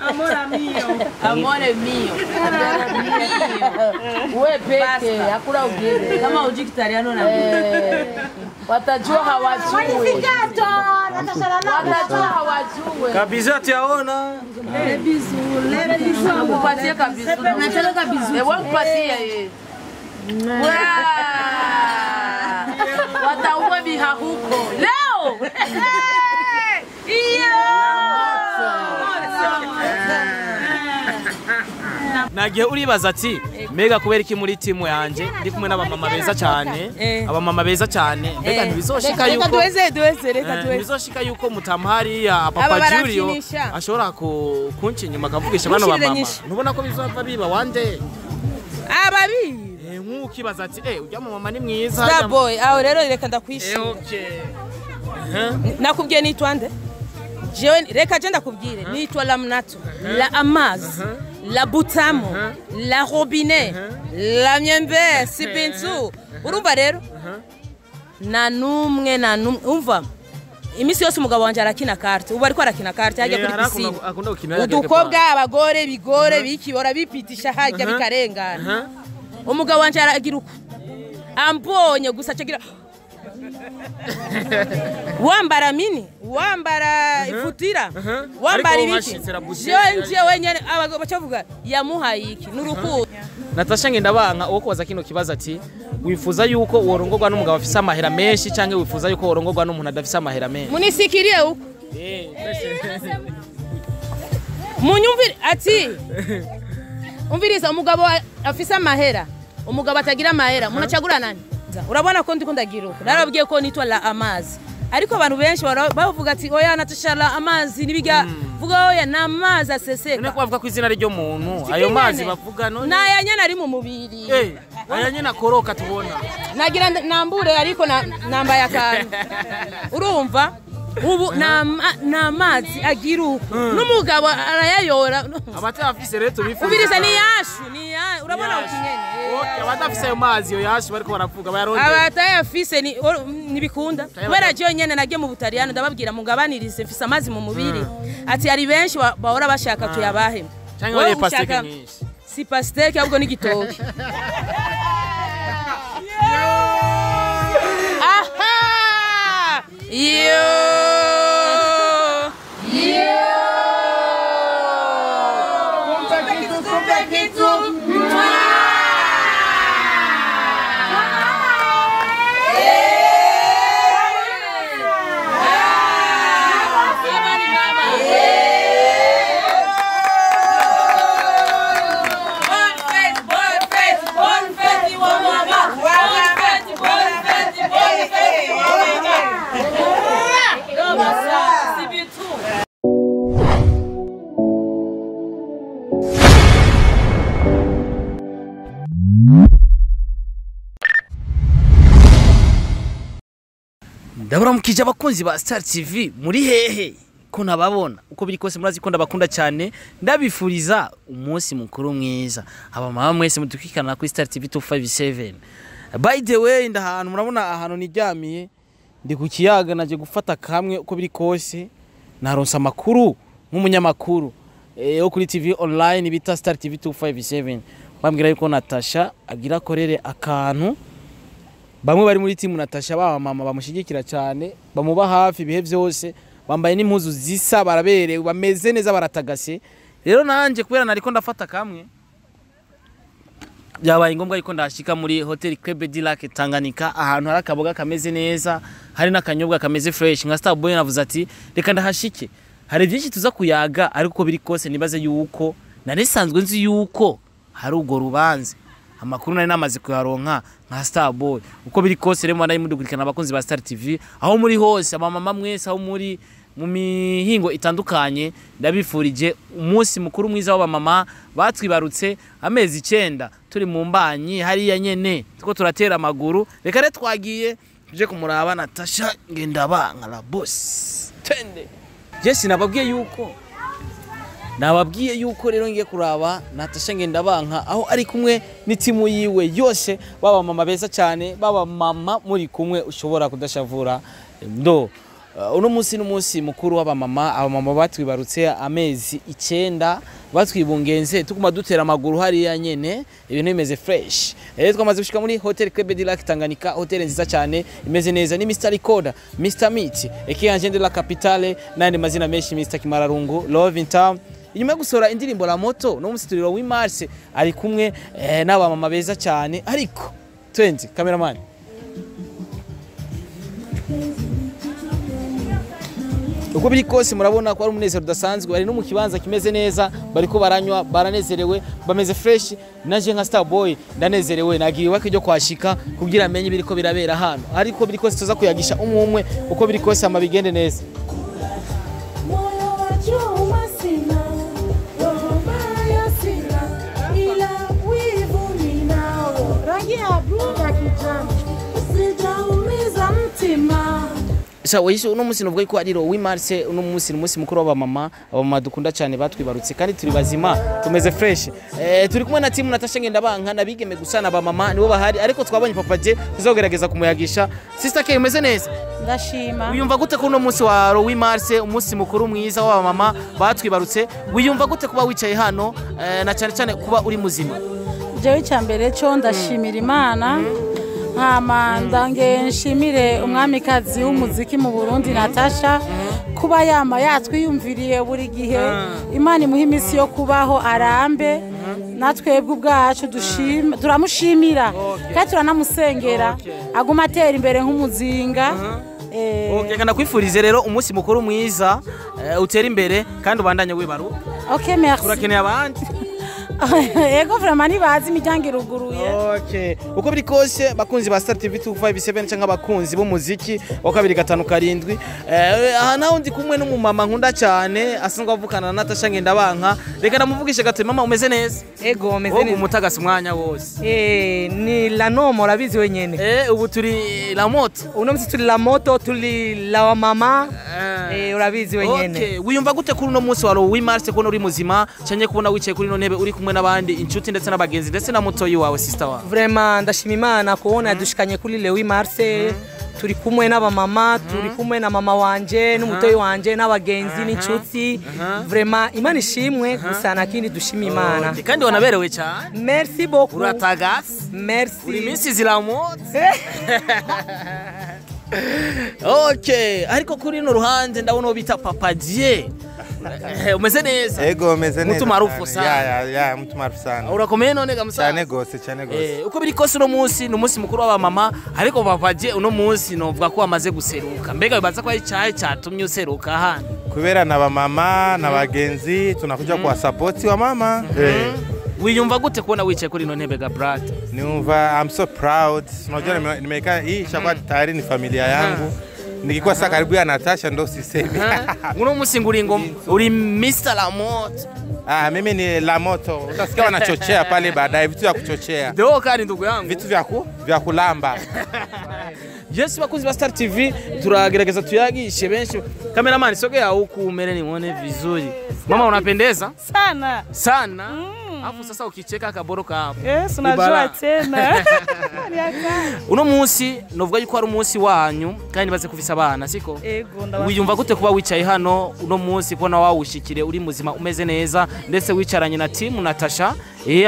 Amore mio. Amore mio. Wewe peke hakuna ugeni. Kama uji kitaliano na watajua hawajui. Watajua hawajui. Kabisa tiaona. Lebizu. Akupatie kabisa. Nataka kabisa. Wewe kupatie yeye. Wataua biha huko. Leo. Nagiye uribaza ati mega kubera iki muri timu yanje ndi kumwe n'abamama beza cyane abamama beza cyane mbega ntibizoshika yuko reka tuweze bizoshika yuko mutamuhari ya Papa Julio ashobora kunci nyuma akavugisha bano bamama ntubona ko bizova biba wande ababi nk'ukibaza ati ujya mu mama ni mwiza Star boy aho rero reka ndakwishima okay nakubwiye nitwande jewe reka je ndakubwire nitwa Lamnato la Amaz la Butamo la Robinet la Myembe Sibinzu urumva rero na numwe umva imisi yose umugabo wanje arakina carte ubu ariko arakina carte hajya kuri piscine udukobwa abagore bigore bikibora bipitisha hajya bikarengana umugabo wanje aragira uko ambonye gusa cagira wambara mini wambara ifutira wambara ibiki je wenyene abagabo bacavuga yamuhaye iki nurukundo Natasha ngendabanka uwo kubaza kino kibazo ati wifuza yuko worongorwa n'umugabo afise amahera menshi canke wifuza yuko worongorwa n'umuntu adafise amahera menshi munisikiriye uko munyumvire ati umviriza umugabo afise amahera umugabo atagira amahera munacagura nani urabona ko ndiko ndagira uko narabwiye ko nitwa la Amazi ariko abantu benshi bavuga ati oya Natasha la Amazi nibiga vuga oya namazi aseseka none kwavuga ko izina ryo muntu ayo mazi bavuga none naya nyana ari mu mubiri aya nyana koroka tubona nagira nambure ariko namba yakana urumva ubu namazi agira uko n'umugabo arayayora abatafise rero tubifuza ubiriza ni yashu urabona ukinyene abadafise ayo mazi yo yashu bariko baravuga bayaronde abatayafise nibikunda kubera je nyene nagiye mu Butaliyano ndababwira mugabanirize mfise amazi mu mubiri ati ari benshi bahora bashaka tuyabahe cyangwa pasteke nyinshi si pasteke ahubwo ni gitoki aha Ndabura mukije abakunzi ba Star TV muri hehe ko nababona uko biri kose murazi ko ndabakunda cyane ndabifuriza umunsi mukuru mwiza abamama mwese mutukikana kuri Star TV 257 by the way ndahantu murabona ahantu niryamiye ndi ku kiyaga naje gufata kamwe uko biri kose naronsa makuru nk'umunyamakuru yo kuri TV online bita Star TV 257 bambwira yuko Natasha agira korere akantu bamwe bari muri timu Natasha baba mama bamushigikira cyane bamuba hafi bihe byose bambaye n'impuzu zisa baraberewe bameze neza baratagase rero nanje kubera nariko ndafata kamwe byabaye ngombwa yuko ndashika muri Hotel Club du Lac Tanganyika ahantu hari akaboga kameze neza hari n'akanyobwa kameze fresh nka Star Boy navuze ati reka ndahashike hari byinshi tuza kuyaga ariko biri kose nibaze yuko narisanzwe nzi yuko hari ugo rubanze amakuru nari namaze kuyaronka nka Star Boy uko biri kose rero mwana yimudukurikana abakunzi ba Star TV aho muri hose abamama mwese aho muri mu mihingo itandukanye ndabifurije umunsi mukuru mwiza w'abamama batwibarutse amezi 9 turi mu mbanyi hariya nyene tuko turatera amaguru reka re twagiye tuje kumuraba Natasha ngendabanka la boss twende je sinababwiye yuko nababwiye yuko rero ngiye kuraba Natasha Ngendabanka aho ari kumwe n'itimu yiwe yose baba mama beza cyane baba mama muri kumwe ushobora kudashavura ndo uno munsi n'umunsi mukuru w'abamama abamama batwibarutse amezi 9 batwibungenze tukuma dutera amaguru hariya nyene ibintu bimeze fresh twamaze gushika muri Hotel Club de Lac Tanganyika hotel nziza cyane imeze neza ni Mr Record Mr Meat Ekianje de la Capitale nandi mazina menshi Mr Kimararungu Love in Town inyuma gusora indirimbo la moto no musturiro w'Imars ari kumwe n'abamama beza cyane ariko 20 cameraman uko biri kose murabona ko ari umunezero udasanzwe bari no mu kibanza kimeze neza bariko baranywa baranezerewe bameze fresh naje nka Starboy ndanezerewe nagiriwe ko kwashika kugira amenye biriko birabera hano ariko biri kose tuza kuyagisha umwe uko biri kose amabigende neza Sawa uno munsi novuga ko ari w'Imars uno munsi n'umunsi mukuru w'abamama abamama dukunda cyane batwibarutse kandi turi bazima tumeze fresh turi kumwe na team Natasha Ngendabanka nabigeme gusana abamama nibo bahari ariko twabonye papa je tuzogerageza kumuyagisha sister K umeze neza ndashima wiyumva gute ko uno munsi wa w'Imars umunsi mukuru mwiza w'abamama batwibarutse wiyumva gute kuba wicaye hano na cyane cyane kuba uri muzima jewe cyambere cyo ndashimira Imana ndange nshimire umwamikazi w'umuziki mu Burundi Natasha kuba yatwiyumviriye buri gihe Imana imuha imisi yo kubaho arambe natwebwe ubwacu turamushimira kandi turanamusengera aguma atera imbere nk'umuzinga kana kwifurize rero umunsi mukuru mwiza utera imbere kandi ubandanye wibaru merci urakeneye abandi Ego vraiment nibazi imiryango iruguruye. Okay. Uko biri kose bakunzi ba Star TV 257 cyangwa bakunzi b'umuziki wa 257 aha naho ndi kumwe n'umumama nkunda cyane asanzwe avukana na Natasha Ngendabanka reka namuvugishe gato mama umeze neza Ego umeze neza umutagasa umwanya wose ni la nomo rabizi wenyene ubu turi la moto uno msi turi la moto turi la mama urabizi wenyene Okay wiyumva gute kuri uno munsi wa w'Imars ko uri muzima cyanye kubona wicaye kuri no ntebe uri kumwe n'abandi inshuti ndetse n'abagenzi ndetse na mutoyi wawe sister wawe vraiment ndashima Imana kubona dushikanye kuri le w'Imars turi kumwe n'abamama turi kumwe na mama wanje n'umutoyi wanje n'abagenzi n'inshuti vraiment Imana ishimwe gusa nakindi dushima Imana kandi wanaberewe cyane merci beaucoup uratagasa merci uri minsi ziramutse Okay ariko kuri no ruhande ndabona bita Papa Dieu umeze neza Ego umeze neza mtu maarufu sana ya mtu maarufu sana urakomeye none gamusa cyane gose uko biri kose no munsi n'umunsi mukuru w'abamama ariko Papa Dieu uno munsi novuga ko amaze guseruka mbega bibaza ko ari cyahe cyatumye useruka hano kubera na bamama na bagenzi tunakuja kwa support wa mama wiyumva gute kubona wicaye kuri no ntebe ga brad niumva I'm so proud unajua nimekaa hii shakwa tayari ni familia yangu nikikuwa sasa karibu ya Natasha ndo sisemi uno munsi nguringo uri Mr Lamoto mimi ni la moto utasikia wanachochea pale baadaye vitu vya kuchochea ndio kani ndugu yangu vitu vya kulamba Yes bakuzi ba Star TV turagerageza tuyagishe benshi cameraman sogea huku umere nione vizuri mama unapendeza sana afu sasa ukicheka akaboro ka Yes unajua tena uno munsi novuga yuko ari umunsi wanyu kandi baze kuvisa abana siko wiyumva gute kuba wicaye hano uno munsi kubona wawushikire uri muzima umeze neza ndetse wicaranye na team Natasha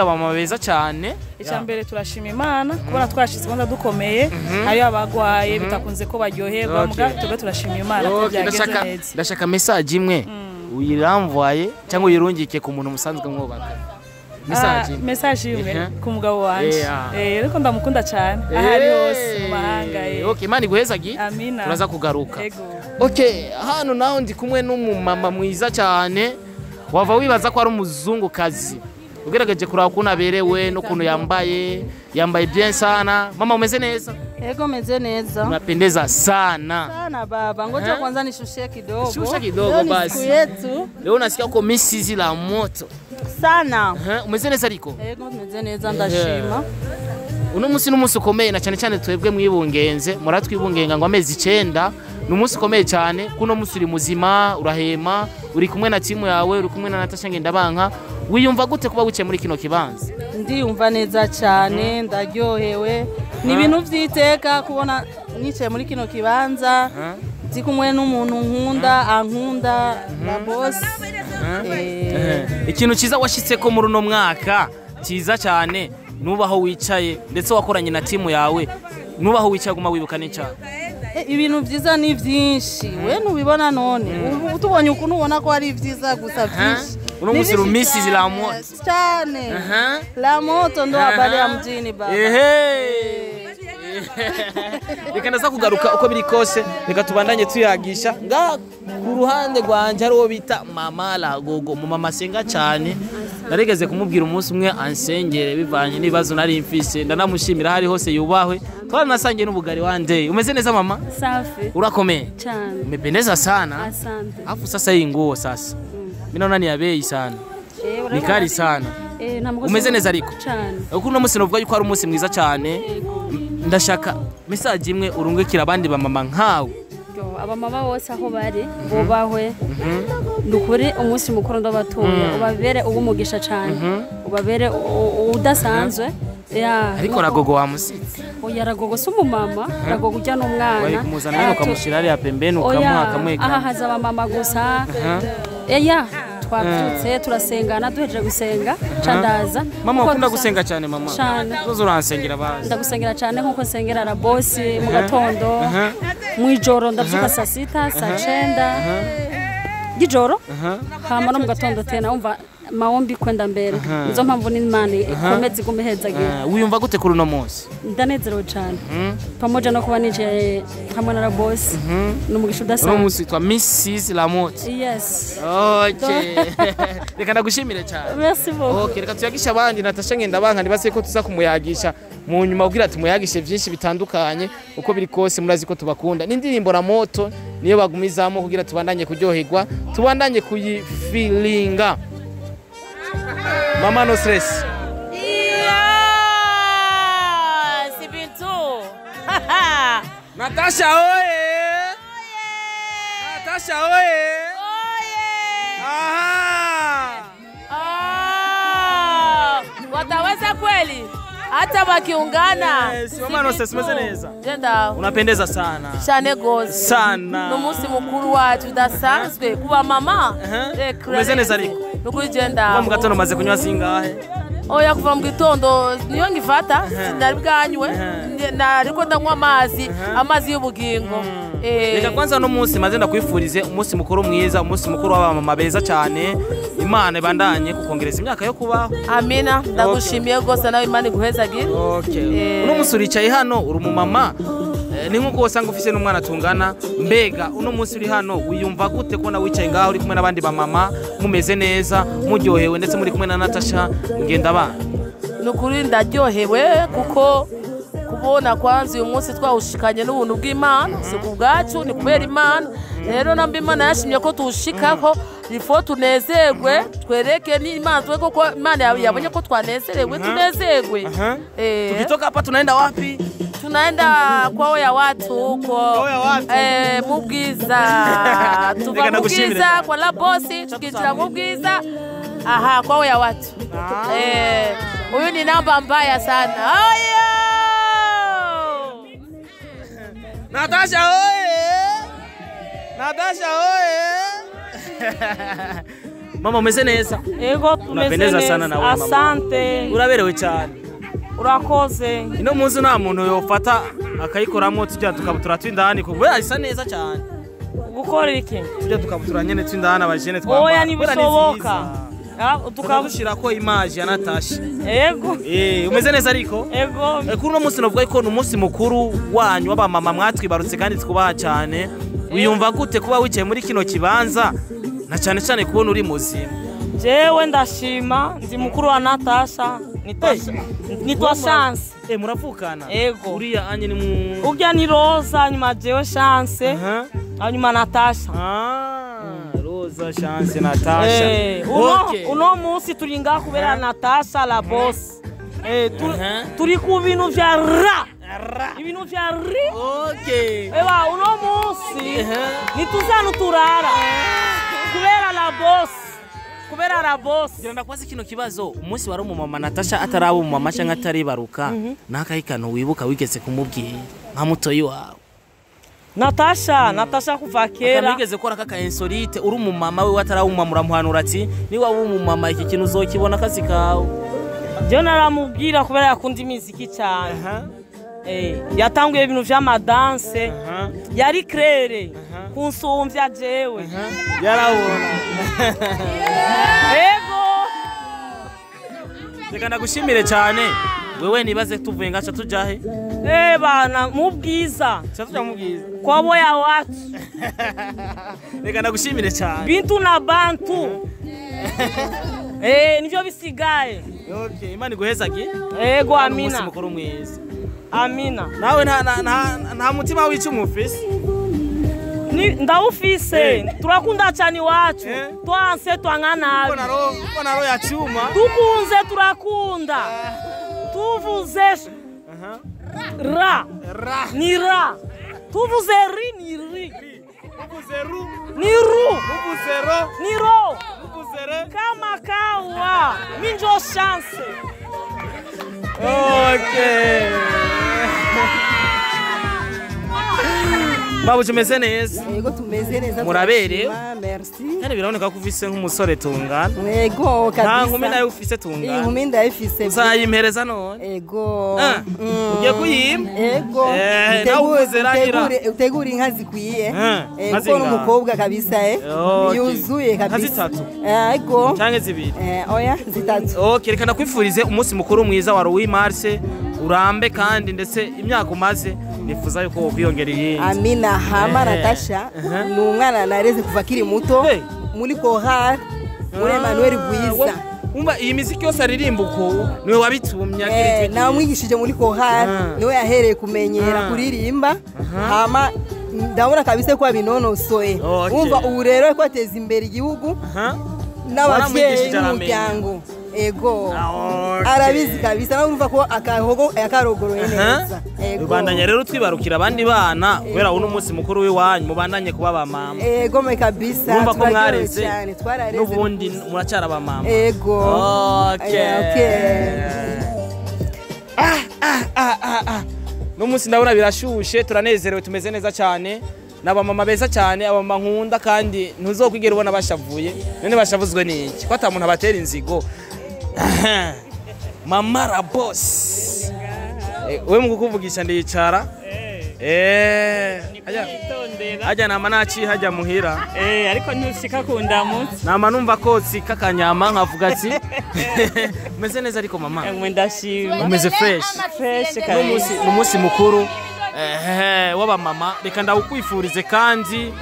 abamama beza cyane icyambere turashima Imana kubona twashize bonda dukomeye hari abagwaye bitakunze ko baryoherwa muga tube turashima Imana ko byageze neza ndashaka message imwe uyiramvaye cyangwa uyirungike ku muntu musanzwe mwobaka message imwe ku mugabo wanje ariko ndamukunda cyane ahari hose mu mahanga Okay Imana iguhezagi turaza kugaruka Okay hano naho ndi kumwe n'umumama mwiza cyane wava wibaza ko ari umuzungu kazi ugerageje kuraba ukuntu aberewe no kuntu yambaye bien sana mama umeze neza Ego meze neza unapendeza sana baba ngoja kwanza nishushie kidogo shusha kidogo basi leo nasikia uko Mrs Lamoto sana umeze neza ariko Ego meze neza ndashima uno munsi n'umunsi ukomeye na cyane cyane twebwe mwibungenze muratwibungenga ngo amezi 9 ni umunsi ukomeye cyane kuno munsi uri muzima urahema uri kumwe na timu yawe uri kumwe na Natasha Ngendabanka wiyumva gute kuba wicaye muri kino kibanza ndiyumva neza cyane ndaryohewe ni ibintu byiteka kubona nicaye muri kino kibanza ndi kumwe n'umuntu nkunda ankunda na boss ikintu cyiza washitse ko muri uno mwaka cyiza cyane nubaho wicaye ndetse wakoranye na timu yawe nubaho wicaye guma wibuka n'icyaha ibintu byiza ni byinshi we nubibona none ubu tubonye ukuntu ubona ko ari byiza gusa byinshi uno musi rumisi la moto cyane la moto ndo habari ya mjini baba reka ndaza kugaruka uko biri kose reka tubandanye tuyagisha nga ku ruhande rwanje ari wo bita mama Lagogo mu mama senga cyane narigeze kumubwira umunsi umwe ansengere bivanye n'ibibazo nari mfise ndanamushimira hari hose yubahwe twaranasangiye n'ubugari wande umeze neza mama safi urakomeye cyane umependeza sana asante afu sasa hii nguo sasa mimi naona ni ya bei sana ni kali sana umeze neza ariko cyane uko uno munsi novuga yuko ari umunsi mwiza cyane ndashaka message imwe urungikira abandi ba mama nkawe aba mama bose aho bari bubahwe ndukuri umunsi mukuru ndabatuye ubabere ubumugisha cyane ubabere udasanzwe ariko Lagogo wa musitsi oya Lagogo si umumama Lagogo ujya n'umwana wari kumuzana ukamushira ari ya pembeni ukamuha kamweka aha haza aba mama gusa twabyutse turasengana duhejeje gusenga candaza mama ukunda gusenga cyane mama cyane uzo uransengera bazi ndagusengera cyane nkuko nsengera na boss mu gatondo mu ijoro ndabyuka saa 6 saa 9 gijoro hama no mu gatondo tena umva maombi kwenda mbere nizo mpamvu n'Imana ikomeze igumeheza wiyumva gute kuri uno munsi ndanezerewe cyane pamoja no kuba nije hamwe na boss n'umugisha udasanzwe uno munsi twa Mrs Lamote yes okay reka ndagushimire cyane merci beaucoup okay reka tuyagisha abandi Natasha Ngendabanka ndibase ko tuza kumuyagisha mu nyuma kugira tumuyagishe byinshi bitandukanye uko biri kose murazi ko tubakunda n'indirimbo La Moto niyo bagumizamo kugira tubandanye kuryoherwa tubandanye kuyifilinga Mama no stress. Si bintu. Natasha oye. Natasha oye. Wataweza kweli? Hata wakiungana. Yes, mama no stress neza. Jenda. Unapendeza sana. Cyane gose. Sana. N'umunsi mukuru wacu dasanzwe kuba mama. Umeze neza ariko. Nukuri jenda. Wa mugatondo maze kunywa singahe? Oya kuva mu gitondo niyo ngifata sinari bwanywe nariko ndanywa amazi y'ubugingo reka kwanza no munsi maze ndakwifurize umunsi mukuru mwiza umunsi mukuru w'abamama beza cyane Imana ibandanye kukongereza imyaka yo kubaho amina ndagushimiye gose nawe Imana iguhezagire uno munsi uricaye hano uri umumama ni nkuko wasanga ufise n'umwana tungana mbega uno munsi uri hano wiyumva gute kubona wicaye ngaho uri kumwe n'abandi bamama mumeze neza muryohewe ndetse muri kumwe na Natasha Ngendabanka nukuri ndaryohewe kuko kubona kwanza uyu munsi twawushikanye n'ubuntu bw'Imana si kubwacu ni kubera Imana rero nambe Imana yashimye ko tuwushikako ifo tunezerwe twereke ni Imana twe koko Imana yabonye ko twanezerewe tunezerwe tukitoka hapa tunaenda wapi tunaenda kwao ya watu huko Mubwiza tuva Mubwiza kwa La Boss tukitira Mubwiza kwao ya watu huyu ni namba mbaya sana Natasha oye Natasha oye mama umeze neza ego tumeze neza sana nawe mama asante uraberewe cyane urakoze ino munsi nta muntu yofata akayikoramo tujya tukabutura twindani kubera isa neza cyane gukora iki tujya tukabutura nyene twindani abajene twambara oya nibisoboka tukabushira ko image ya Natasha ego umeze neza ariko ego kuri uno munsi novuga ko n'umunsi mukuru wanyu w'abamama mwatwibarutse kandi twubaha cyane wiyumva gute kuba wicaye muri kino kibanza na cyane cyane kubona uri muzima jewe ndashima ndi mukuru wa Natasha nitwa Chance muravukana ego uriya anye ni ujya ni Rosa nyuma jewe Chance hanyuma Natasha Rosa Chance Natasha uno munsi turinga kubera Natasha La Boss turi ku bintu vya ra ibintu vya ri Okay. eba uno munsi nituzana uturara kubera la boss Gira ndakwaza kino kibazo umunsi wari umumama Natasha ataraba umumama cyangwa ataribaruka nakayikano wibuka wigeze kumubwira nka mutoyi wawe Natasha kuva kera wigeze kora kaka insolite uri umumama we ataraba umumama uramuhanura ati niba uri umumama iki kintu uzokibona kazi kawe je naramubwira kubera yakunda imiziki cyane yatanguye ibintu vy'amadanse yari claire kunsumvya jewe yarabona ego reka ndagushimire cyane wewe nibaze tuvuye ngaca tujahe bana mubwiza tuja mubwiza kwa boya watu reka ndagushimire cyane bintu na bantu nivyo bisigaye okay imani guhezage ego amina mukuru mwiza amina nawe nta mutima w'icumufise ndawufise turakunda cyane iwacu twanse twanga nabi ubona ro yacuma dukunze turakunda tuvuze ra ni ra tuvuze ri ni ri ubuzeru ni ru ubuzero ni ro ubuzere kama kawa minjo chance. Okay. Babu tumeze neza. Yego tumeze neza. Murabere. Merci. Kandi biraboneka ko ufise nk'umusore tungana. Yego kabisa. Nta nkumi nayo ufise tungana. Inkumi ndayifise. Uzayimpereza none. Yego. Ugiye kuyima? Yego. Utegura inka zikwiye. Yego n'umukobwa kabisa yuzuye kabisa. Zitatu. Yego. Canke zibiri. Oya zitatu. Okay, reka ndakwifurize umunsi mukuru mwiza wa Louis Marse urambe kandi ndetse imyaka umaze nifuza yuko wokwiyongereye. Amina hama Natasha ni umwana nareze kuva kiri muto muri Kohar muri Emmanuel Bwiza. Umba iyi muziki yose aririmba uko niwe wabitumye agire na mwigishije muri Kohar niwe yahereye kumenyera kuririmba hama ndabona kabisa ko abinonosoye. Umva ubu rero ko ateza imbere igihugu n'abavyeyi n'umuryango. Ego. Arabizi kabisa nawe urumva ko akarogoroye neza. Ego. Rubandanye rero twibarukira abandi bana kubera uno munsi mukuru w'iwanyu mubandanye kuba ba mama. Ego me kabisa. Urumva ko mwareze. N'ubundi muracara ba mama. Ego. Okay. No munsi ndabona birashushe turanezerewe tumeze neza cyane. Naba mama beza cyane abama nkunda kandi ntuzokwigera ubona bashavuye. None bashavuzwe niki? Ko atamuntu abatera inzigo. Mama la boss. We mukuvugisha ndicara. Ajya nama naci hajya muhira. Ariko ntusika kundamutse. Nama numva ko tsika kanyama nkavuga ati. Meze neza ariko mama. Ndashima. Umeze fresh. Fresh kandi. Umunsi mukuru. Waba mama reka ndakwifurize kandi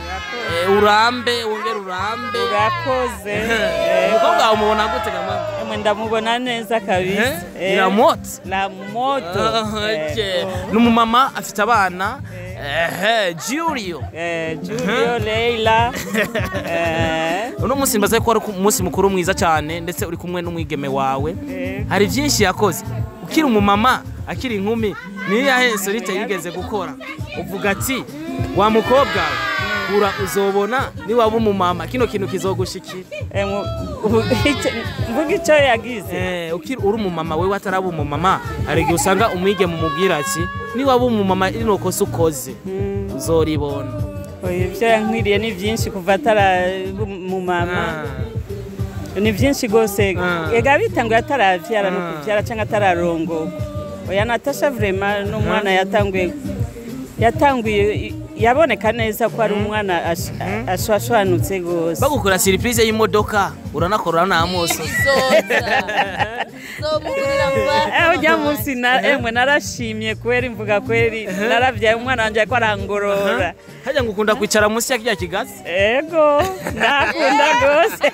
urambe wongera urambe urakoze umukobwa umubona gute gamama ndamubona neza kabisa la moto n'umumama afite abana Julio Leila uno munsi mbaze ko ari umunsi mukuru mwiza cyane ndetse uri kumwe n'umwigeme wawe hari byinshi yakoze ukiri umumama akiri inkumi niyo yahense rite yigeze gukora uvuga ati wa mukobwa ura uzobona ni waba umumama kino kintu kizogushikira mvuga icyo yagize ukiri uri umumama we wataraba umumama arege usanga umwige mu mubwira ati ni waba umumama ino kosa ukoze uzoribona ibyo yankwiriye ni byinshi kuva ataraba umumama ni byinshi gose ega bitanguye ataravyara no kuvyara cyangwa atararongo oya Natasha vraiment n'umwana yatanguye yaboneka neza ko ari umwana ashwashwanutse gose bagukora surprise y'imodoka uranakora n'amoso ujya munsi narashimye kweri mvuga kweri naravyaye umwana wanje ko arangorora hajya ngukunda kwicara munsi ya kijya kigazi ego nakunda gose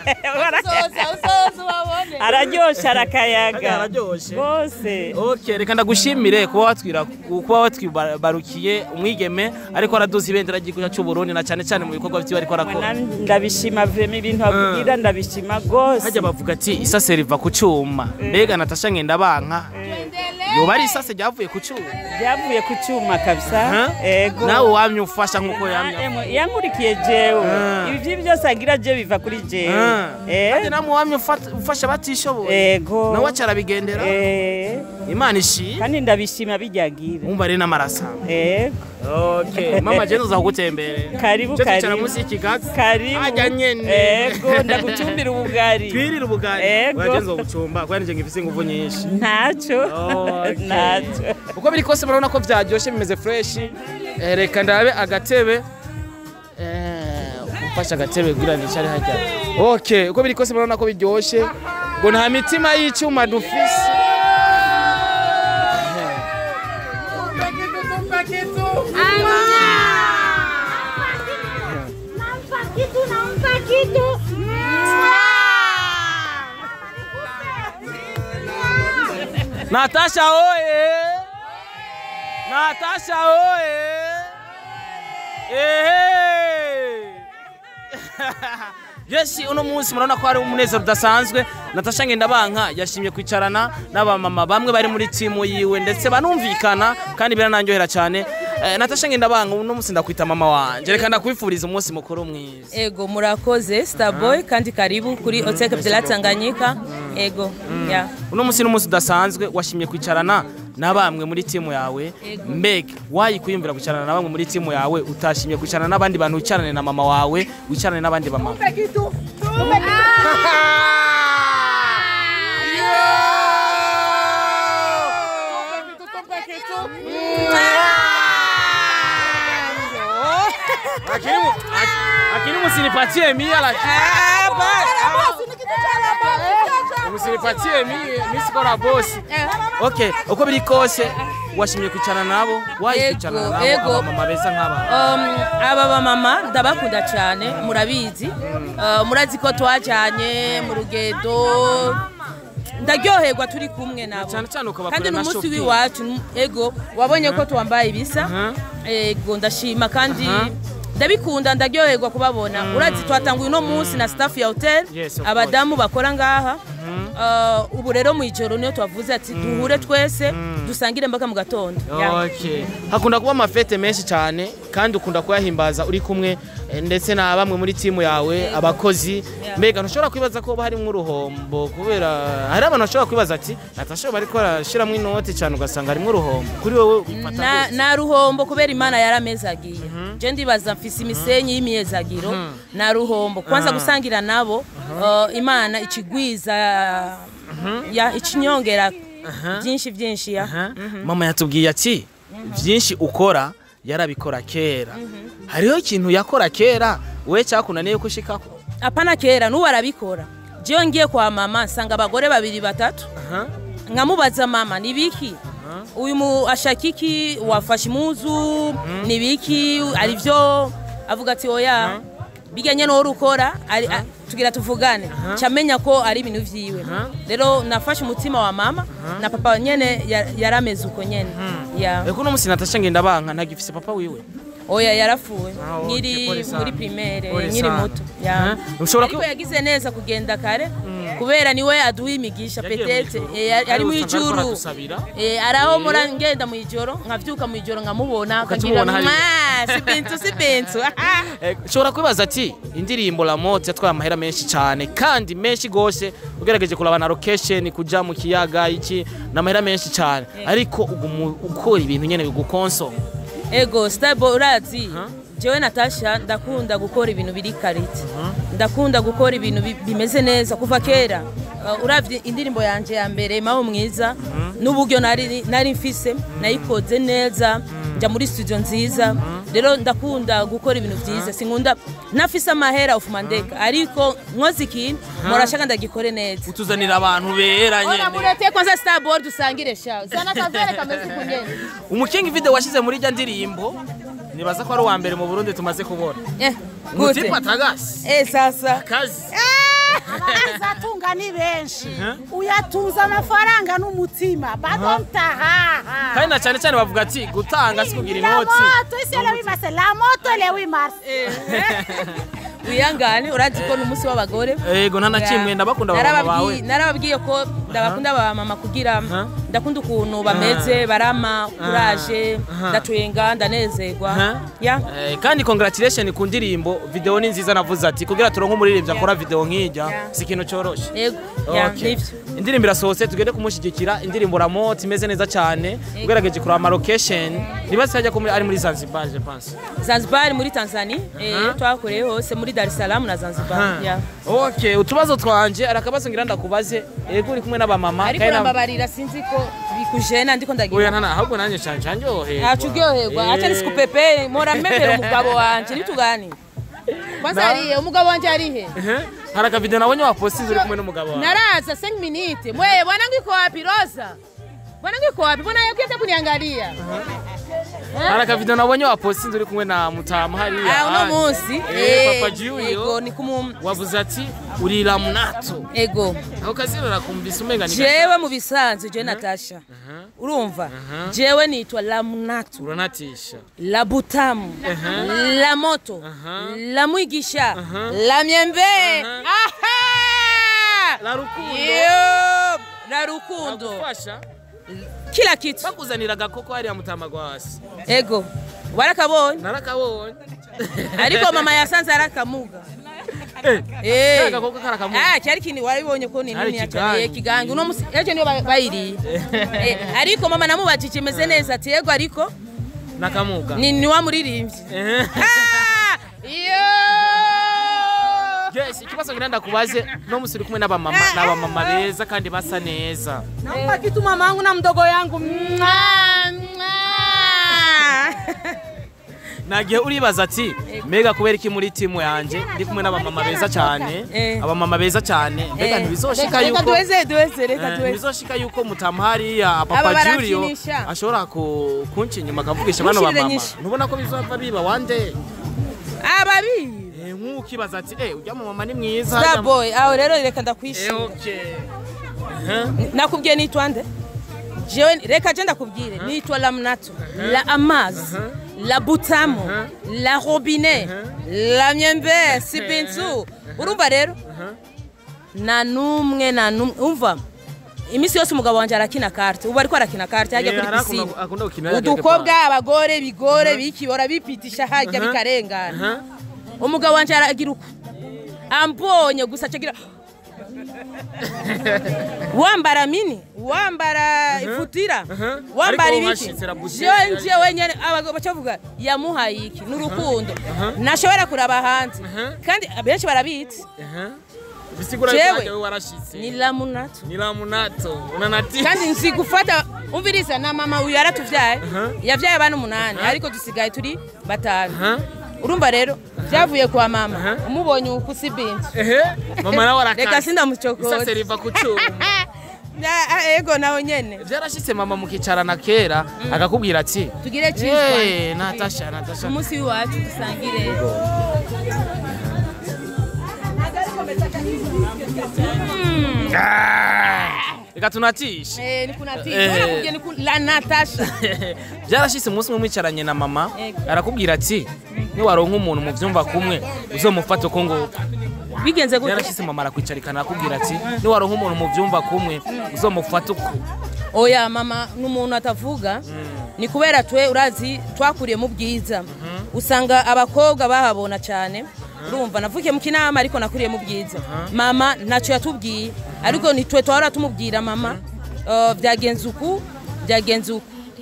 araryosha arakayaga gose okay reka ndagushimire kuba watwibarukiye umwigeme ariko araduza ibendera ry'igihugu cy'u Burundi na cyane cyane mu bikorwa byo ariko arakora ndabishima vraiment ibintu avugira ndabishima gose hajya bavuga ati isaseri va ku cyuma mbega Natasha ngenda banka yoba ari isase ryavuye ku cyuma byavuye ku cyuma kabisa ego nawe wamye ufasha nkuko yamye yankurikiye jewe ibi byose agira je biva kuri jewe kandi namwe wamye ufasha batishoboye ego nawe acarabigendera Imana ishi kandi ndabishima bijyagira umva rero n'amarasa ego okay mama je nza kugutembere karibu karibu munsi y'ikigazi karibu ajya nyene ego ndagucumbira ubugari twirira ubugari wagenze gucumba kwani je ngifise inguvu nyinshi ntaco ntaco uko biri kose murabona ko byaryoshe bimeze fresh reka ndabe agatebe ufasha agatebe kugira nicare hajya okay uko biri kose murabona ko biryoshe ngo nta mitima y'icuma dufise Natasha oye! Natasha oye! Yes, uno munsi murabona ko ari umunezero udasanzwe. Natasha Ngendabanka yashimye kwicarana n'abamama bamwe bari muri timu yiwe ndetse banumvikana kandi birananyohera cyane. Natasha Ngendabanka uno munsi ndakwita mama wanje. Reka ndakwifuriza umunsi mukuru mwiza. Ego murakoze Starboy kandi karibu kuri Hotel Capitale Tanganyika. Ego. Yeah. Uno munsi n'umunsi udasanzwe washimye kwicarana nabamwe muri timu yawe. Mbega wayikuyumvira kwicarana nabamwe muri timu yawe utashimye kwicarana n'abandi bantu wicarane na mama wawe wicarane n'abandi bamama. Lakini msinipatie mia lakini. Msinipatie mia siko na boss. Okay, uko biri kose washimye kwicarana nabo, wayikwicarana nabo mama beza nk'aba. Aba bamama ndabakunda cyane murabizi. Murazi ko twajanye mu rugendo. Ndaryoherwa turi kumwe nabo. Kandi n'umunsi w'iwacu ego wabonye ko twambaye ibisa. Ego ndashima kandi ndabikunda ndaryoherwa kubabona. Urazi twatanguye no munsi na staff ya hotel abadamu bakora ngaha. Ubu rero mu ijoro niyo twavuze ati duhure twese dusangire mbaka mu gatondo. Okay. Hakunda kuba amafete menshi cyane kandi ukunda kuyahimbaza uri kumwe ndetse na bamwe muri timu yawe abakozi. Mbega ntushobora kwibaza ko harimo uruhombo kubera hari abantu bashobora kwibaza ati Natasha bari ko arashiramo inoti cyane ugasanga harimo uruhombo. Kuri wowe bifata na ruhombo kubera Imana yaramezagiye. Je ndibaza mfise imisenyi y'imyezagiro na ruhombo. Kwanza gusangira nabo Imana ikigwiza ya ikinyongera byinshi ya. Mama yatubwiye ati byinshi ukora yarabikora kera. Hariho ikintu yakora kera we cyakunaniye kushikako? Apana kera n'ubu arabikora. Je ngiye kwa mama nsanga abagore babiri batatu. Nkamubaza mama nibiki? Uyu ashakiki wafashe imuzu nibiki arivyo avuga ati oya biganye no rukora tugira tuvugane camenya ko ari ibintu vyiwe. Rero nafashe umutima wa mama na papa nyene yarameze uko nyene. Eko no musi Natasha Ngendabanka ntagifise papa wiwe? Oya yarafuwe nkiri muri primaire nkiri muto. Ariko yagize neza kugenda kare kubera niwe aduha imigisha petete ari mu ijuru. Araho mura ngenda mu ijoro nkavyuka mu ijoro nkamubona akagira sibintu. Shobora kwibaza ati indirimbo La Motte yatwaye amahera menshi cyane kandi menshi gose ugerageje kuraba na location kuja mu kiyaga iki na amahera menshi cyane ariko ukora ibintu nyene bigukonsoma. Ego Starboy urazi jewe Natasha ndakunda gukora ibintu biri karite. Ndakunda gukora ibintu bimeze neza kuva kera. Uravye indirimbo yanje ya mbere mawo mwiza n'uburyo nari mfise nayikoze neza nja muri studio nziza. Rero ndakunda gukora ibintu byiza sinkunda nafise amahera ufuma ndeka ariko nkoze ikintu murashaka ndagikore neza. Utuzanira abantu bera nyene. Ora murete kwanza Starboy dusangire sha. Zana kavere kameze kunyene. Umukingi video washize muri rya ndirimbo nibaza ko ari uwa mbere mu Burundi tumaze kubona. Gute patagasi? Sasa kazi. Abazatunga ni benshi. Uyatunza amafaranga n'umutima badomtaha. Kandi na cyane cyane bavuga ati gutanga sikugira inoti. La moto le 8 mars. Uyangane urazi ko n'umunsi w'abagore. Yego nta nakimwe ndabakunda baba bawe. Narababwiye ko ndabakunda aba mama kugira ndakunda ukuntu bameze barama courage ndatwenga ndanezerwa ya kandi congratulation ku ndirimbo video ni nziza navuze ati kugira turonke umuririmbyi akora video nk'ijya si ikintu cyoroshe yego ya nivyo indirimbo irasohotse tugende kumushigikira indirimbo Ramot imeze neza cyane ugerageje kuri ama location nibase hajya ari muri Zanzibar je pense Zanzibar muri Tanzania twakoreye hose muri Dar es Salaam na Zanzibar ya okay utubazo twanje arakabazo ngira ndakubaze yego uri kumwe n'aba mama ariko nambabarira sinzi ko bikujena ndiko ndagira oya nana ahubwo nanje canjoherwa acuryoherwa acha nisikupepe mora memero umugabo wanje nitugani kwanza arihe umugabo wanje arihe haraka video nabonye wapostinze uri kumwe n'umugabo wawe naraza 5 minutes mwe bwana ngiko wapi Rosa bwana ngiko wapi bwana yakete kuniangalia haraka video nabonye wapostinze uri kumwe na Mutamu hariya uno munsi Papa Julio yego ni wavuze ati uri Ramnato ego aho kazira rakumvise umenga ni jewe mu bisanzwe je Natasha urumva jewe nitwa Ramnato uranatisha la Butamu la Moto la Mwigisha la Myembe la Rukundo la Rukundo agufasha kila kitu bakuzanira gakoko hariya Mutamagwasi ego warakabonye narakabonye ariko mama yasanze arakamuga gakoko karakamuga cyari kini waribonye ko ni nini cyane kigangi uno musi ejo niyo bayiriye ariko mama namubajije imeze neza ati yego ariko nakamuga ni wa muririmbyi yes ikibazo ngira ndakubaze no musiri kumwe n'abamama beza kandi basa neza namba kitu mamangu na mdogo yangu nagiye uribaza ati mega kubera iki muri timu yanje ndi kumwe n'abamama beza cyane abamama beza cyane mbega ntibizoshika yuko reka bizoshika yuko Mutamu hariya Papa Julio ashobora kunci nyuma akavugisha bano bamama ntubona ko bizova biba wande ababi nk'ukibaza ati ujya mu mama ni mwiza Star boy aho rero reka ndakwishira okay nakubwiye nitwande jewe reka je ndakubwire nitwa Ramnato la Amaz la Butamu la Robinet la Myembe Sibintu urumva rero na numwe umva imisi yose umugabo wanje arakina carte ubu ariko arakina carte hajya kuri piscine udukobwa abagore bigore bikibora bipitisha hajya bikarengana umugabo wanje aragira uko ambonye gusa cagira wambara mini wambara ifutira wambara ibiki je wenyene abagabo bacavuga yamuhaye iki n'urukundo nashobora kuraba hanze kandi abenshi barabitse bisigura yuko warashitse ni Ramnato unanati kandi nzi gufata umviriza na mama uyu yaratuvyaye yavyaye abana 8 ariko dusigaye turi 5 urumva rero byavuye kwa mama umubonye uko Sibintu mama nawe arakana reka sindamucokoza isa seriva kucuma ego nawe nyene byarashitse mama mukicarana kera akakubwira ati tugire cheese Natasha umunsi wacu dusangire reka tunatishe nikunatishe ni la Natasha byarashitse umunsi mwicaranye na mama arakubwira ati ni waronka umuntu mu vyumva kumwe uzomufata uko ngo bigenze gute yarashitse mama arakwicarikana arakubwira ati ni waronka umuntu mu vyumva kumwe uzomufata uko oya mama n'umuntu atavuga ni kubera twe urazi twakuriye mu bwiza usanga abakobwa bahabona cyane urumva navukiye mu Kinama ariko nakuriye mu bwiza mama ntacyo yatubwiye ariko nitwe twara tumubwira mama byagenze uku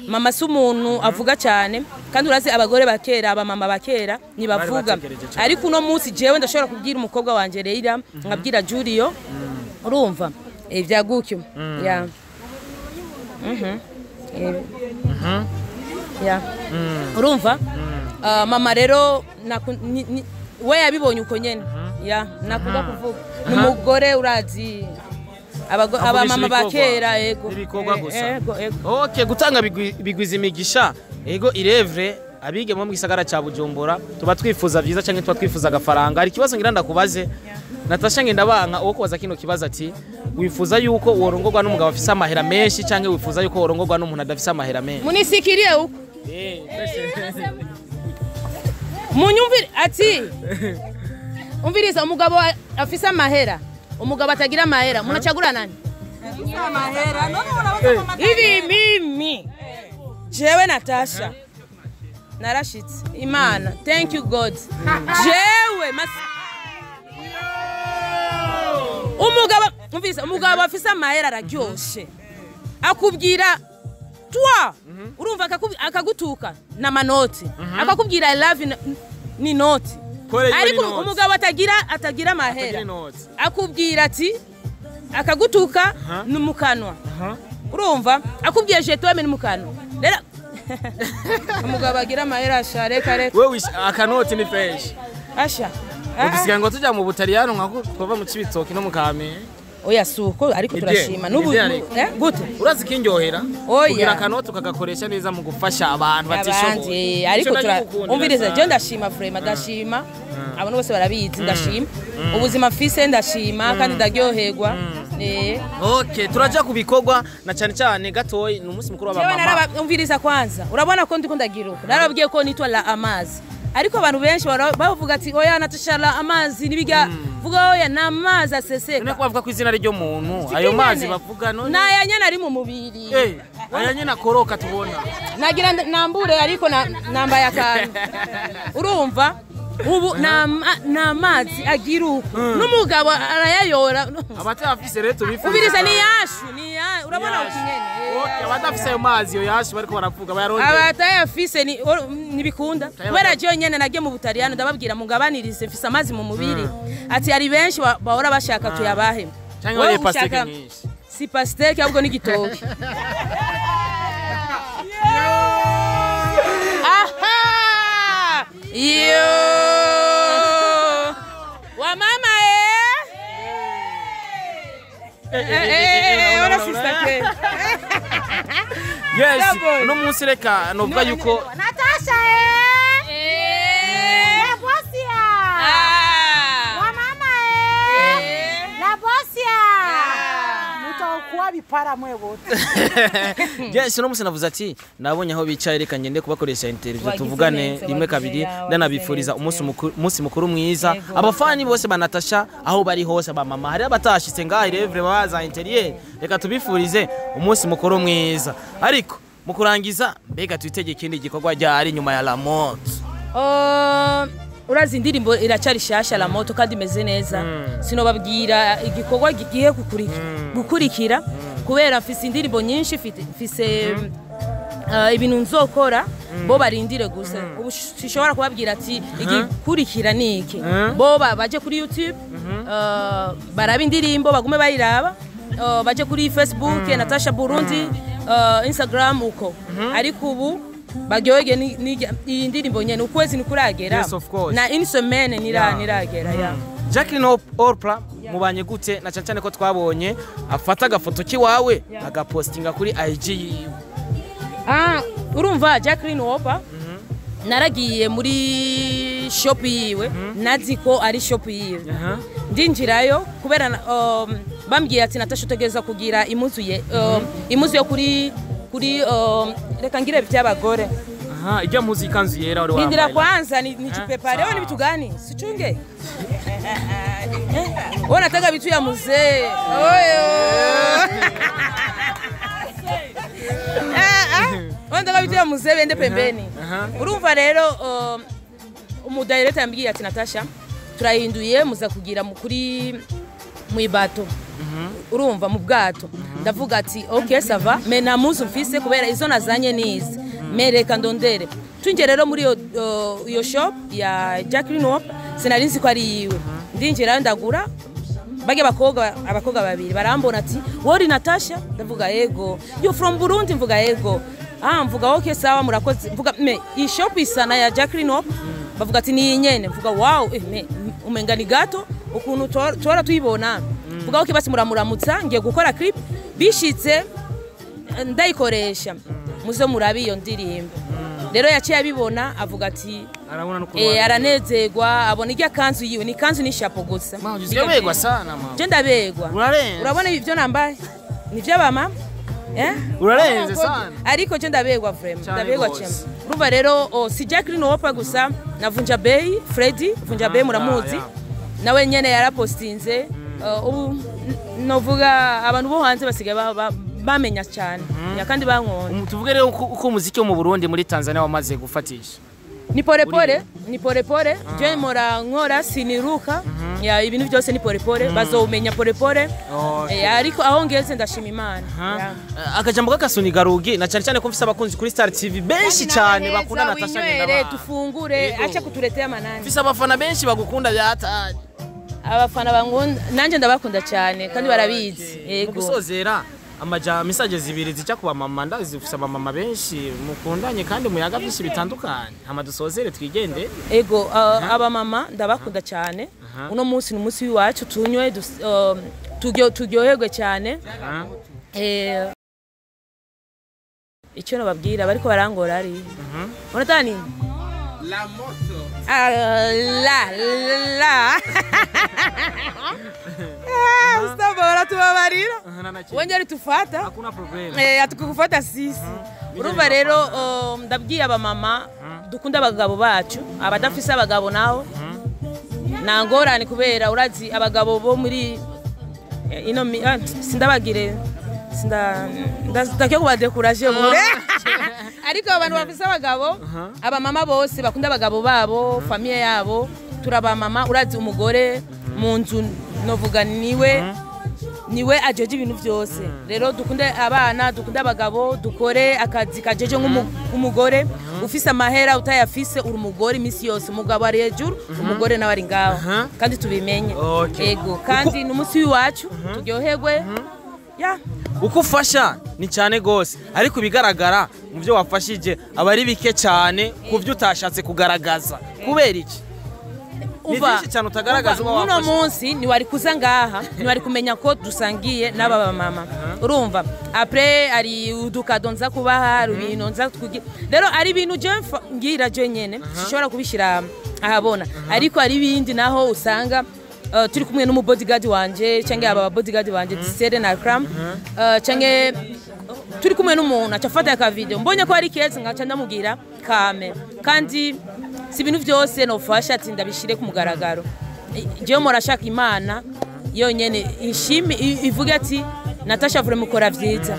mama si umuntu avuga cyane kandi urazi abagore bakera abamama bakera nibavuga ariko uno munsi jewe ndashobora kubwira umukobwa wanje Leila nkabwira Julio urumva byagukyo ya ya urumva mama rero we yabibonye uko nyene ya nakunda kuvuga numugore urazi abamama bakera ego ibikorwa gusa okay gutanga bigwiza imigisha ego irevre abige mu gisagara ca Bujumbura tuba twifuza vyiza canke tuba twifuza agafaranga ari kibazo ngira ndakubaze Natasha ngenda banka uwo kubaza kino kibazo ati wifuza yuko worongorwa n'umugabo afise amahera menshi canke wifuza yuko worongorwa n'umuntu adafise amahera menshi munisikiriye uko munyumvire ati umviriza umugabo afise amahera umugabo atagira amahera munacagura nani Hivi mimi jewe Natasha narashitse Imana, thank you God. Jewe umugabo afise amahera araryoshe akubwira twa urumva akagutuka na manoti akakubwira I love you ni noti, ariko umugabo atagira amahera akubwira ati akagutuka numukanwa urumva akubwiye je tweme numukanwa rero umugabo agira amahera ashareka reka wewe akanoti ni fresh asha udisiga ngo tujya mu Butaliyano nkako twava mu Cibitoki no mu Kame oya suko ariko turashima nubu gute urazi kinjohera oya kugira akanoti ukagakoresha neza mu gufasha abantu batishoboye ariko umviriza je ndashima frema ndashima abantu bose barabizi ndashima ubuzima mfise ndashima kandi ndaryoherwa okay turaja kubikorwa na cyane cyane gatoyi ni umunsi mukuru w'abamama umviriza kwanza urabona ko ndiko ndagira uko narabwiye ko nitwa la amazi ariko abantu benshi bavuga ati oya Natasha la amazi nibijya vuga oya na amazi aseseka none kwavuga ko izina ryo muntu ayo mazi bavuga none naya nyana ari mu mubiri aya nyana akoroka tubona nagira nambure ariko namba yakana urumva ubu na amazi agira uko n'umugabo arayayora abatafise rero tubifuriza ubiriza ni yashu urabona ukinyene abatafise ayo mazi yo yashu bariko baravuga bayaronde abatayafise nibikunda kubera je nyene nagiye mu Butaliyano ndababwira mugabanirize mfise amazi mu mubiri ati ari benshi bahora bashaka tuyabahe cyangwa ari pasteke nyinshi si pasteke ahubwo ni gitoki yo wa mama ona sister ke yes no munsi reka novuga yuko Natasha la bosia wa mama la bosia mutakuwa bipara mwe bote yes no munsi navuze ati nabonye aho bicaye reka ngende kubakoresha interview tuvugane rimwe kabiri ndanabifuriza umunsi mukuru mwiza abafani bose ba Natasha aho bari hose ba mama hari abatashitse ngaho revre baza interieur reka tubifurize umunsi mukuru mwiza ariko mukurangiza mbega twitege ikindi gikorwa ryari nyuma ya La Moto urazi indirimbo iracari shasha La Moto kandi imeze neza sinobabwira igikorwa gigiye gukurikira kubera mfise indirimbo nyinshi mfise ibintu nzokora bo barindire gusa ubu sishobora kubabwira ati igikurikira niki bo baje kuri YouTube baraba indirimbo bagume bayiraba baje kuri Facebook Natasha Burundi Instagram uko ariko ubu bagyoge ni indirimbo nyene ukwezi nikuragera na in semaine niragera ya Jacqueline Orpla mubanye gute na cyane ko twabonye afata agafoto kiwawe agapostinga kuri IG urumva Jacqueline Orpla naragiye muri shop yiwe nazi ko ari shop yiwe ndinjirayo kubera bambwiye ati Natasha utegeza kugira imuzu yo kuri reka ngire by'abagore ijya muzi kanzu yera wari wambaye ndira kwanza ni jipepare wewe ni vitu gani sichunge wewe nataka vitu ya mzee oyo nataka vitu ya mzee wende pembeni urumva rero umudirector yambwiye ati Natasha turahinduye muza kugira kuri mwibato urumva mu bwato ndavuga ati okay sava me namuzu mfise kubera izo nazanye nizi mereka ndondere tunje rero muri iyo shop ya Jacqueline Orpla sinarinzi ko ari yiwe ndinjira ndagura bage abakobwa babiri barambona ati wori Natasha ndavuga yego you from Burundi mvuga yego mvuga okay sawa murakoze mvuga me iyi shop isana ya Jacqueline Orpla bavuga ati ni nyene mvuga wow me umenga ni gato ukuntu tora tuyibona mvuga okay basi muramuramutsa ngiye gukora clip bishitse ndayikoresha muzo murabi iyo ndirimbo rero yaciye abibona avuga ati aranezerwa abona irya kanzu yiwe ni kanzu ni shapo gusa ndabegwa sana mama je ndabegwa urabona ibyo nambaye ni by'abama urarenze sana ariko je ndabegwa vraiment ndabegwa cyane urumva rero si Jacqueline Orpla gusa na Vunja Bay Freddy Vunja Bay muramuzi nawe nyene yarapostinze ubu novuga abantu bo hanze basigaye bamenya cyane kandi bankunda. Tuvuge rero uko umuziki wo mu Burundi muri Tanzania wamaze gufatisha. Ni polepole je mora nkora siniruka ya ibintu byose ni polepole bazomenya polepole ariko aho ngeze ndashima Imana. Akajambo kakasuni garugi na cyane ko mfise abakunzi kuri Star TV benshi cyane bakunda Natasha Ngenda. Tufungure acha kutuletea manani. Mfise abafana benshi bagukunda byatanye. Abafana bangunda nanje ndabakunda cyane kandi barabizi. Yego. Gusozera message zibiri zica kuba mama ndazifisa mama benshi mukundanye kandi muyaga byinshi bitandukanye amadusozere twigende. Ego aba mama ndabakunda cyane. Uno munsi ni umunsi wacu tunywe turyoherwe cyane. Icyo nababwira bariko barangora ari. Uratani? La moto. La. Ustabora tubabarira. Wongera tufata. Hakuna problem. Atukufata sisi. Urumva rero ndabwiye aba mama dukunda abagabo bacu, abadafise abagabo naho. Nangorane kubera urazi abagabo bo muri ino sindabagire ndake kubadekuraje bure. Ariko abantu bafise abagabo aba mama bose bakunda abagabo babo famille yabo turaba mama urazi umugore mu nzu novuga niwe ajeje ibintu byose rero dukunde abana dukunde abagabo dukore akazi kajeje nk'umugore ufise amahera utayafise uri umugore imisi yose umugabo ari hejuru umugore nawe ari ngaho kandi tubimenye yego kandi n'umunsi wacu turyoherwe ya uko ufasha ni cyane gose ariko bigaragara mu byo wafashije abari bike cyane ku byo utashatse kugaragaza kubera iki uva cyane utagaragaza uno munsi ni wari kuza ngaha ni wari kumenya ko dusangiye n'aba mama urumva après ari udukado nza kubaha rubino nza kugira rero ari ibintu je ngira je nyene sishobora kubishira ahabona ariko ari bindi naho usanga turi kumwe n'umu bodyguard wanje cyangwa aba bodyguard wanje disere na cram cyangwa turi kumwe n'umuntu acafata aka video mbonye ko ari keza ngaca ndamugira kame kandi si ibintu byose nofasha ati ndabishire ku mugaragaro je morashaka Imana yonyene ishimi ivuge ati Natasha vure mukora vyiza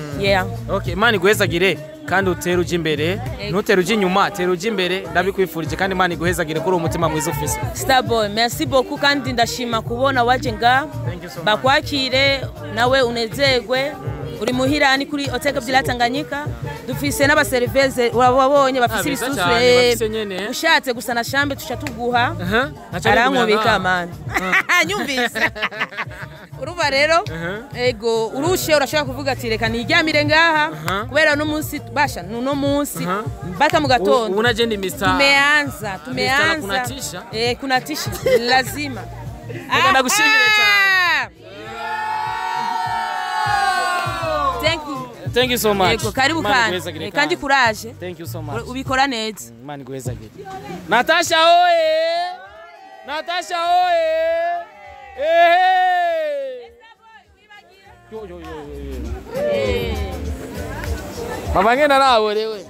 okay Imana iguhezagire kandi utera uje imbere ntutera uje inyuma tera uje imbere ndabikwifurije kandi Imana iguhezagire kuri umutima mwiza ufise Starboy merci beaucoup kandi ndashima kubona waje nga bakwakire nawe unezegwe uri muhirani kuri Oteka Byila Tanganyika dufise n'abaseriveze wabonye bafise ibisusu ushatse gusa na shambe tushatuguha arankobika amana nyumvise uruva rero ego urushe urashaka kuvuga ati reka niryamire ngaha kubera no munsi basha no munsi baka mu gatondo unaje ndi Mr. tumeanza kunatisha kunatisha lazima ndagushimire cyane Thank you so much. Yego karibu kandi courage. Thank you so much. Ubikora neza. Imana iguhezagire. Natasha oye. Natasha oye. Yo. Mama ngenda nao wewe.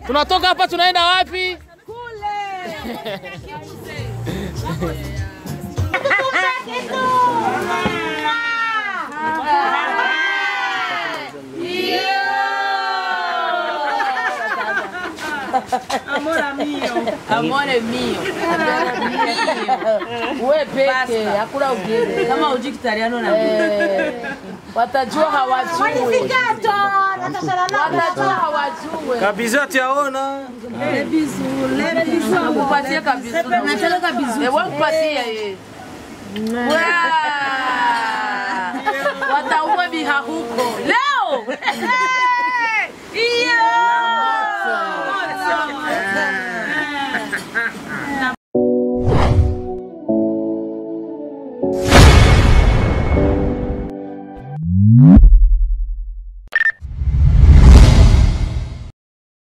Tunatoka hapa tunaenda wapi? Kule. Amore mio. Wewe peke hakuna ugeni. Kama uji kitaliano na watajua hawajui. Watajua hawajui. Kabisa tiaona. Lebizu. Akupatie kabisa. Nataka kabisa. Wewe kupatie yeye. Wataua biha huko. Leo. Iyo.